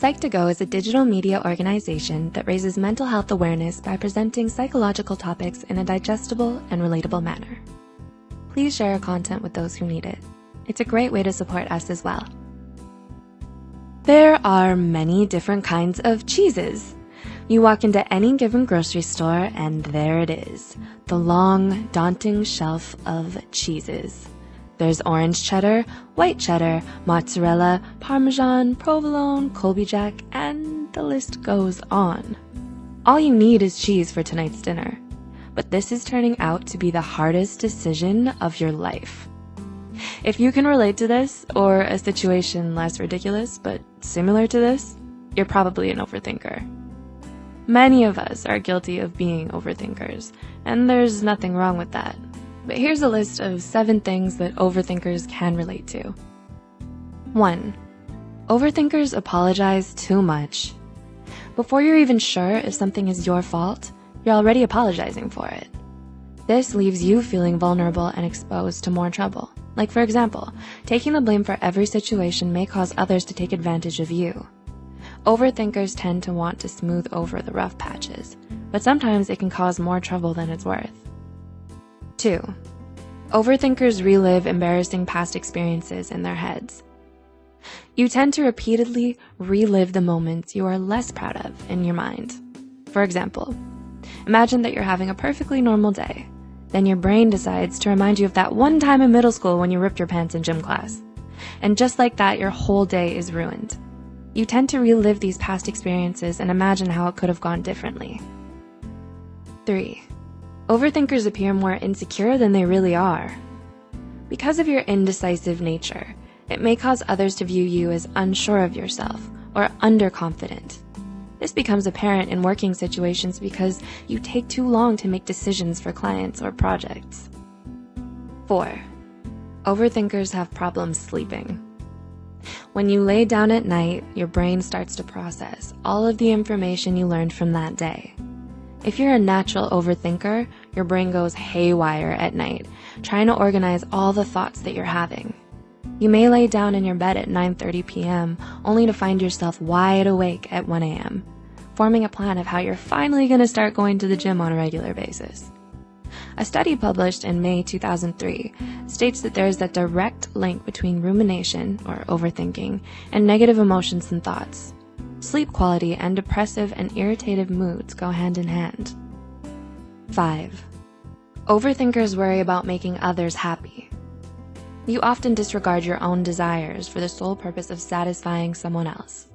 Psych2Go is a digital media organization that raises mental health awareness by presenting psychological topics in a digestible and relatable manner. Please share our content with those who need it. It's a great way to support us as well. There are many different kinds of cheeses. You walk into any given grocery store and there it is, the long, daunting shelf of cheeses. There's orange cheddar, white cheddar, mozzarella, parmesan, provolone, Colby Jack, and the list goes on. All you need is cheese for tonight's dinner. But this is turning out to be the hardest decision of your life. If you can relate to this, or a situation less ridiculous but similar to this, you're probably an overthinker. Many of us are guilty of being overthinkers, and there's nothing wrong with that. But here's a list of 7 things that overthinkers can relate to. 1. Overthinkers apologize too much. Before you're even sure if something is your fault, you're already apologizing for it. This leaves you feeling vulnerable and exposed to more trouble. Like, for example, taking the blame for every situation may cause others to take advantage of you. Overthinkers tend to want to smooth over the rough patches, but sometimes it can cause more trouble than it's worth. 2. Overthinkers relive embarrassing past experiences in their heads. You tend to repeatedly relive the moments you are less proud of in your mind. For example, imagine that you're having a perfectly normal day. Then your brain decides to remind you of that one time in middle school when you ripped your pants in gym class. And just like that, your whole day is ruined. You tend to relive these past experiences and imagine how it could have gone differently. 3. Overthinkers appear more insecure than they really are. Because of your indecisive nature, it may cause others to view you as unsure of yourself or underconfident. This becomes apparent in working situations because you take too long to make decisions for clients or projects. 4. Overthinkers have problems sleeping. When you lay down at night, your brain starts to process all of the information you learned from that day. If you're a natural overthinker, your brain goes haywire at night, trying to organize all the thoughts that you're having. You may lay down in your bed at 9:30 p.m. only to find yourself wide awake at 1 a.m., forming a plan of how you're finally going to start going to the gym on a regular basis. A study published in May 2003 states that there is a direct link between rumination, or overthinking, and negative emotions and thoughts. Sleep quality and depressive and irritative moods go hand in hand. 5. Overthinkers worry about making others happy. You often disregard your own desires for the sole purpose of satisfying someone else.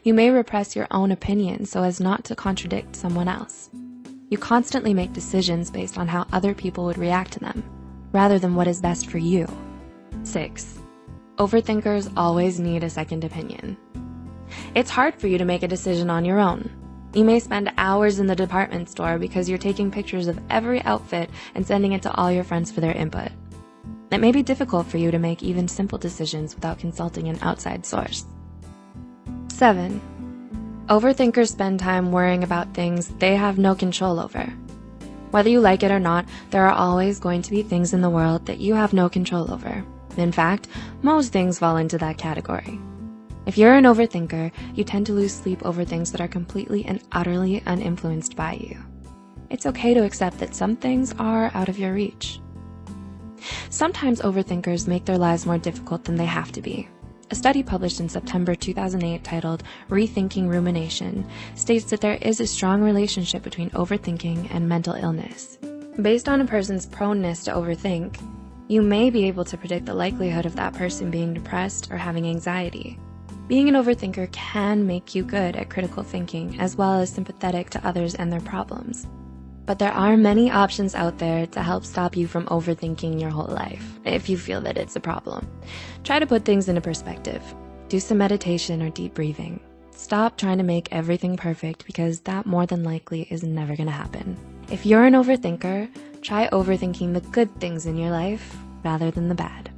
You may repress your own opinions so as not to contradict someone else. You constantly make decisions based on how other people would react to them, rather than what is best for you. 6. Overthinkers always need a second opinion. It's hard for you to make a decision on your own. You may spend hours in the department store because you're taking pictures of every outfit and sending it to all your friends for their input. It may be difficult for you to make even simple decisions without consulting an outside source. 7. Overthinkers spend time worrying about things they have no control over. Whether you like it or not, there are always going to be things in the world that you have no control over. In fact, most things fall into that category. If you're an overthinker, you tend to lose sleep over things that are completely and utterly uninfluenced by you. It's okay to accept that some things are out of your reach. Sometimes overthinkers make their lives more difficult than they have to be. A study published in September 2008 titled Rethinking Rumination states that there is a strong relationship between overthinking and mental illness. Based on a person's proneness to overthink, you may be able to predict the likelihood of that person being depressed or having anxiety. Being an overthinker can make you good at critical thinking as well as sympathetic to others and their problems. But there are many options out there to help stop you from overthinking your whole life, if you feel that it's a problem. Try to put things into perspective. Do some meditation or deep breathing. Stop trying to make everything perfect because that more than likely is never going to happen. If you're an overthinker, try overthinking the good things in your life rather than the bad.